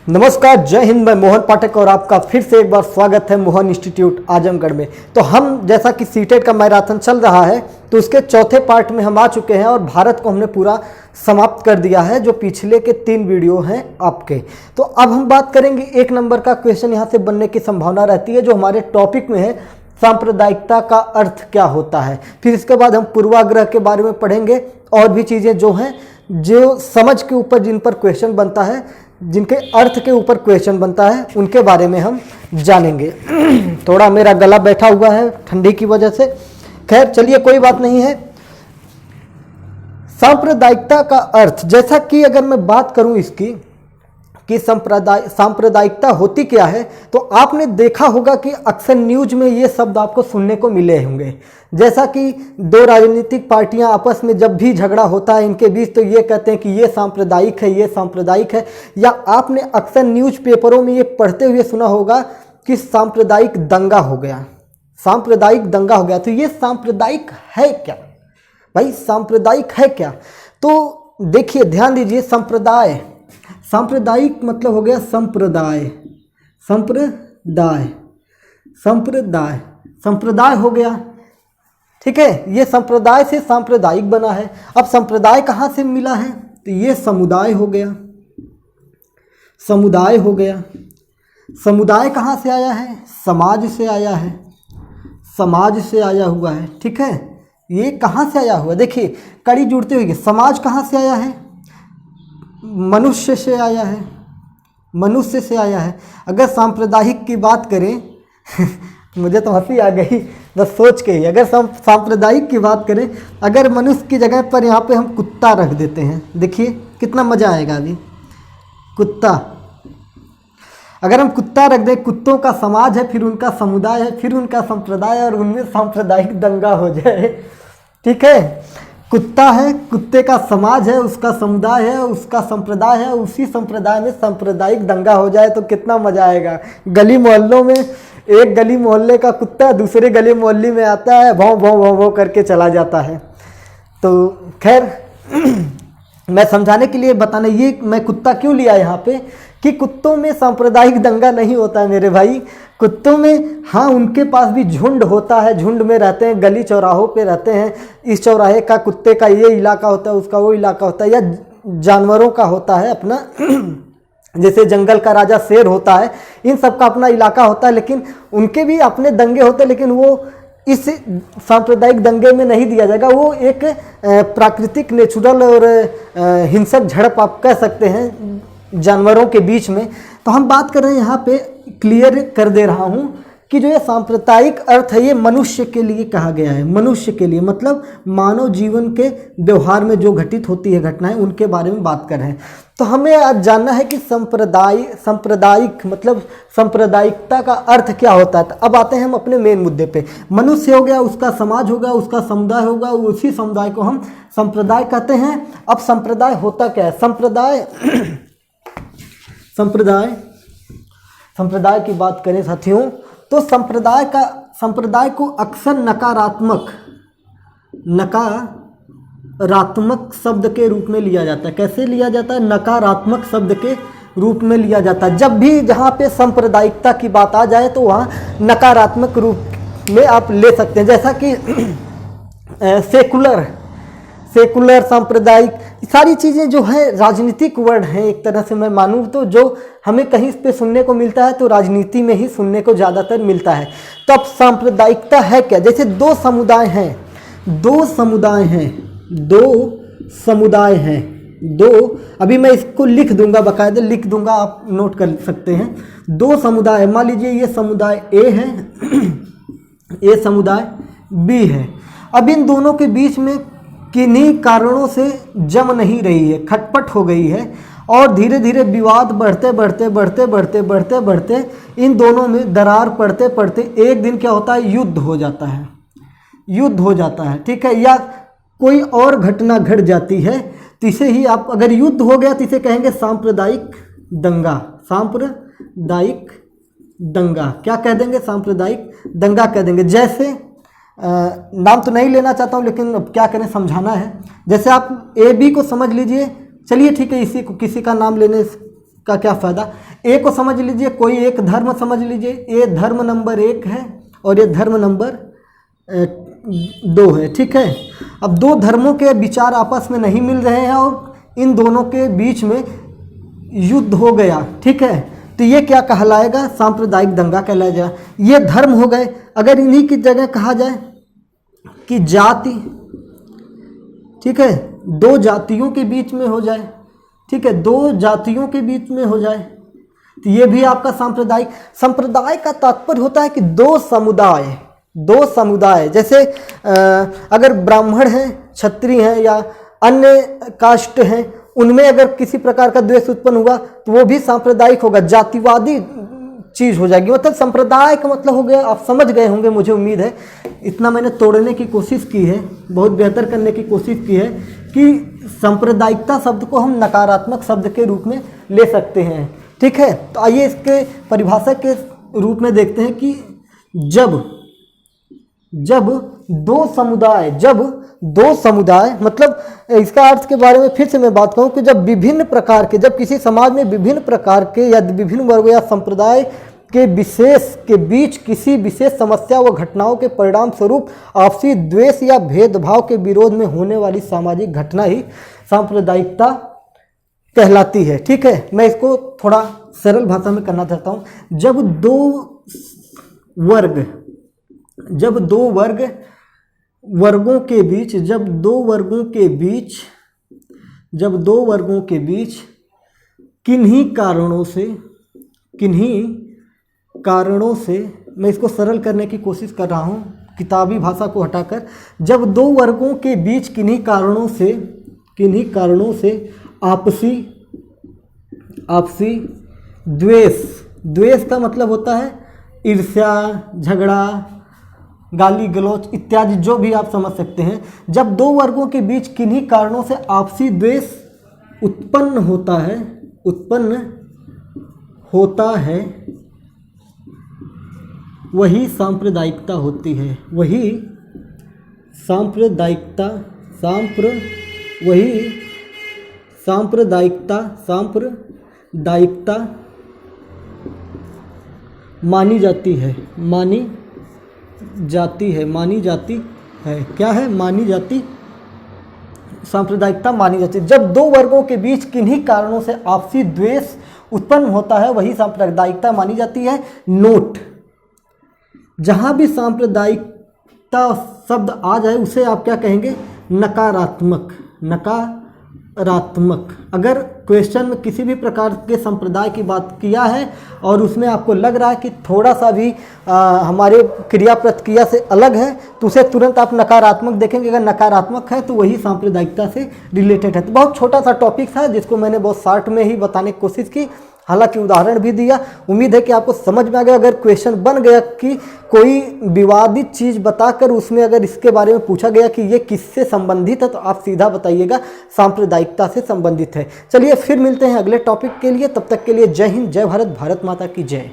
नमस्कार, जय हिंद। मैं मोहन पाठक और आपका फिर से एक बार स्वागत है मोहन इंस्टीट्यूट आजमगढ़ में। तो हम जैसा कि सीटेट का मैराथन चल रहा है तो उसके चौथे पार्ट में हम आ चुके हैं और भारत को हमने पूरा समाप्त कर दिया है, जो पिछले के 3 वीडियो हैं आपके। तो अब हम बात करेंगे 1 नंबर का क्वेश्चन यहाँ से बनने की संभावना रहती है, जो हमारे टॉपिक में है सांप्रदायिकता का अर्थ क्या होता है। फिर इसके बाद हम पूर्वाग्रह के बारे में पढ़ेंगे और भी चीज़ें जो हैं, जो समझ के ऊपर जिन पर क्वेश्चन बनता है, जिनके अर्थ के ऊपर क्वेश्चन बनता है, उनके बारे में हम जानेंगे। थोड़ा मेरा गला बैठा हुआ है ठंडी की वजह से, खैर चलिए कोई बात नहीं है। सांप्रदायिकता का अर्थ, जैसा कि अगर मैं बात करूं इसकी कि सांप्रदायिकता होती क्या है, तो आपने देखा होगा कि अक्सर न्यूज में ये शब्द आपको सुनने को मिले होंगे। जैसा कि 2 राजनीतिक पार्टियां आपस में जब भी झगड़ा होता है इनके बीच, तो ये कहते हैं कि ये सांप्रदायिक है, ये सांप्रदायिक है। या आपने अक्सर न्यूज़पेपरों में ये पढ़ते हुए सुना होगा कि सांप्रदायिक दंगा हो गया, सांप्रदायिक दंगा हो गया। तो ये सांप्रदायिक है क्या भाई, सांप्रदायिक है क्या? तो देखिए, ध्यान दीजिए, संप्रदाय, सांप्रदायिक मतलब हो गया संप्रदाय, संप्रदाय, संप्रदाय, संप्रदाय हो गया, ठीक है। ये संप्रदाय से सांप्रदायिक बना है। अब संप्रदाय कहाँ से मिला है, तो ये समुदाय हो गया, समुदाय हो गया। समुदाय कहाँ से आया है, समाज से आया है, समाज से आया हुआ है, ठीक है। ये कहाँ से आया हुआ, देखिए कड़ी जुड़ती हुई। समाज कहाँ से आया है, मनुष्य से आया है, मनुष्य से आया है। अगर सांप्रदायिक की बात करें मुझे तो हंसी आ गई बस सोच के ही। अगर सांप्रदायिक की बात करें, अगर मनुष्य की जगह पर यहाँ पे हम कुत्ता रख देते हैं, देखिए कितना मज़ा आएगा। अभी कुत्ता, अगर हम कुत्ता रख दें, कुत्तों का समाज है, फिर उनका समुदाय है, फिर उनका संप्रदाय, और उनमें सांप्रदायिक दंगा हो जाए, ठीक है। कुत्ता है, कुत्ते का समाज है, उसका समुदाय है, उसका संप्रदाय है, उसी संप्रदाय में सांप्रदायिक दंगा हो जाए तो कितना मज़ा आएगा। गली मोहल्लों में एक गली मोहल्ले का कुत्ता दूसरे गली मोहल्ले में आता है, भौं भौं भौं भौं करके चला जाता है। तो खैर मैं समझाने के लिए बताना, ये मैं कुत्ता क्यों लिया यहाँ पे, कि कुत्तों में सांप्रदायिक दंगा नहीं होता है मेरे भाई। कुत्तों में हाँ, उनके पास भी झुंड होता है, झुंड में रहते हैं, गली चौराहों पे रहते हैं। इस चौराहे का कुत्ते का ये इलाका होता है, उसका वो इलाका होता है, या जानवरों का होता है अपना जैसे जंगल का राजा शेर होता है, इन सब का अपना इलाका होता है, लेकिन उनके भी अपने दंगे होते हैं। लेकिन वो इस सांप्रदायिक दंगे में नहीं दिया जाएगा, वो एक प्राकृतिक, नेचुरल और हिंसक झड़प आप कह सकते हैं जानवरों के बीच में। तो हम बात कर रहे हैं यहाँ पे, क्लियर कर दे रहा हूँ कि जो ये सांप्रदायिक अर्थ है, ये मनुष्य के लिए कहा गया है। मनुष्य के लिए मतलब मानव जीवन के व्यवहार में जो घटित होती है घटनाएं, उनके बारे में बात कर रहे हैं। तो हमें आज जानना है कि सांप्रदायिक मतलब सांप्रदायिकता का अर्थ क्या होता है। अब आते हैं हम अपने मेन मुद्दे पे। मनुष्य हो गया, उसका समाज हो गया, उसका समुदाय होगा, उसी समुदाय को हम संप्रदाय कहते हैं। अब संप्रदाय होता क्या है, संप्रदाय की बात करें साथियों, तो संप्रदाय को अक्सर नकारात्मक शब्द के रूप में लिया जाता है। कैसे लिया जाता है, नकारात्मक शब्द के रूप में लिया जाता है। जब भी जहाँ पे सांप्रदायिकता की बात आ जाए तो वहाँ नकारात्मक रूप में आप ले सकते हैं। जैसा कि सेकुलर, सांप्रदायिक, सारी चीज़ें जो है राजनीतिक वर्ड हैं एक तरह से मैं मानूँ तो, जो हमें कहीं पे सुनने को मिलता है तो राजनीति में ही सुनने को ज़्यादातर मिलता है। तो अब सांप्रदायिकता है क्या, जैसे दो समुदाय हैं, अभी मैं इसको लिख दूंगा, बाकायदा लिख दूंगा, आप नोट कर सकते हैं। 2 समुदाय, मान लीजिए ये समुदाय ए है, ये समुदाय बी है। अब इन दोनों के बीच में किन्हीं कारणों से जम नहीं रही है, खटपट हो गई है, और धीरे धीरे विवाद बढ़ते इन दोनों में दरार पड़ते एक दिन क्या होता है, युद्ध हो जाता है, ठीक है, या कोई और घटना घट जाती है। तो इसे ही आप, अगर युद्ध हो गया तो इसे कहेंगे सांप्रदायिक दंगा। क्या कह देंगे, सांप्रदायिक दंगा कह देंगे। जैसे नाम तो नहीं लेना चाहता हूँ, लेकिन अब क्या करें, समझाना है। जैसे आप ए बी को समझ लीजिए, चलिए ठीक है, इसी को किसी का नाम लेने का क्या फ़ायदा। ए को समझ लीजिए, कोई एक धर्म समझ लीजिए, ए धर्म नंबर 1 है और ये धर्म नंबर 2 है, ठीक है। अब दो धर्मों के विचार आपस में नहीं मिल रहे हैं और इन दोनों के बीच में युद्ध हो गया, ठीक है, तो ये क्या कहलाएगा, सांप्रदायिक दंगा कहलाएगा। ये धर्म हो गए। अगर इन्हीं की जगह कहा जाए कि जाति, ठीक है, दो जातियों के बीच में हो जाए, ठीक है, दो जातियों के बीच में हो जाए, तो ये भी आपका सांप्रदायिक। संप्रदाय का तात्पर्य होता है कि दो समुदाय, जैसे अगर ब्राह्मण हैं, क्षत्रिय हैं या अन्य कास्ट हैं, उनमें अगर किसी प्रकार का द्वेष उत्पन्न हुआ तो वो भी सांप्रदायिक होगा, जातिवादी चीज़ हो जाएगी। मतलब संप्रदाय का मतलब हो गया, आप समझ गए होंगे, मुझे उम्मीद है। इतना मैंने तोड़ने की कोशिश की है, बहुत बेहतर करने की कोशिश की है कि सांप्रदायिकता शब्द को हम नकारात्मक शब्द के रूप में ले सकते हैं, ठीक है। तो आइए इसके परिभाषा के रूप में देखते हैं कि जब दो समुदाय मतलब इसका अर्थ के बारे में फिर से मैं बात कहूँ कि जब किसी समाज में विभिन्न प्रकार के या विभिन्न वर्ग या संप्रदाय के बीच किसी विशेष समस्या व घटनाओं के परिणाम स्वरूप आपसी द्वेष या भेदभाव के विरोध में होने वाली सामाजिक घटना ही सांप्रदायिकता कहलाती है, ठीक है। मैं इसको थोड़ा सरल भाषा में करना चाहता हूँ। जब दो वर्गों के बीच किन्हीं कारणों से मैं इसको सरल करने की कोशिश कर रहा हूँ, किताबी भाषा को हटाकर। जब दो वर्गों के बीच किन्हीं कारणों से आपसी द्वेष का मतलब होता है ईर्ष्या, झगड़ा, गाली गलौज इत्यादि, जो भी आप समझ सकते हैं। जब दो वर्गों के बीच किन्हीं कारणों से आपसी द्वेष उत्पन्न होता है वही सांप्रदायिकता होती है। सांप्रदायिकता मानी जाती है। सांप्रदायिकता मानी जाती है। जब दो वर्गों के बीच किन्हीं कारणों से आपसी द्वेष उत्पन्न होता है वही सांप्रदायिकता मानी जाती है। नोट, जहां भी सांप्रदायिकता शब्द आ जाए उसे आप क्या कहेंगे, नकारात्मक। अगर क्वेश्चन में किसी भी प्रकार के संप्रदाय की बात किया है और उसमें आपको लग रहा है कि थोड़ा सा भी हमारे क्रिया प्रतिक्रिया से अलग है तो उसे तुरंत आप नकारात्मक देखेंगे। अगर नकारात्मक है तो वही सांप्रदायिकता से रिलेटेड है। तो बहुत छोटा सा टॉपिक था जिसको मैंने बहुत शॉर्ट में ही बताने की कोशिश की, हालांकि उदाहरण भी दिया। उम्मीद है कि आपको समझ में आ गया। अगर क्वेश्चन बन गया कि कोई विवादित चीज़ बताकर उसमें अगर इसके बारे में पूछा गया कि ये किससे संबंधित है तो आप सीधा बताइएगा सांप्रदायिकता से संबंधित है। चलिए फिर मिलते हैं अगले टॉपिक के लिए, तब तक के लिए जय हिंद, जय भारत, भारत माता की जय।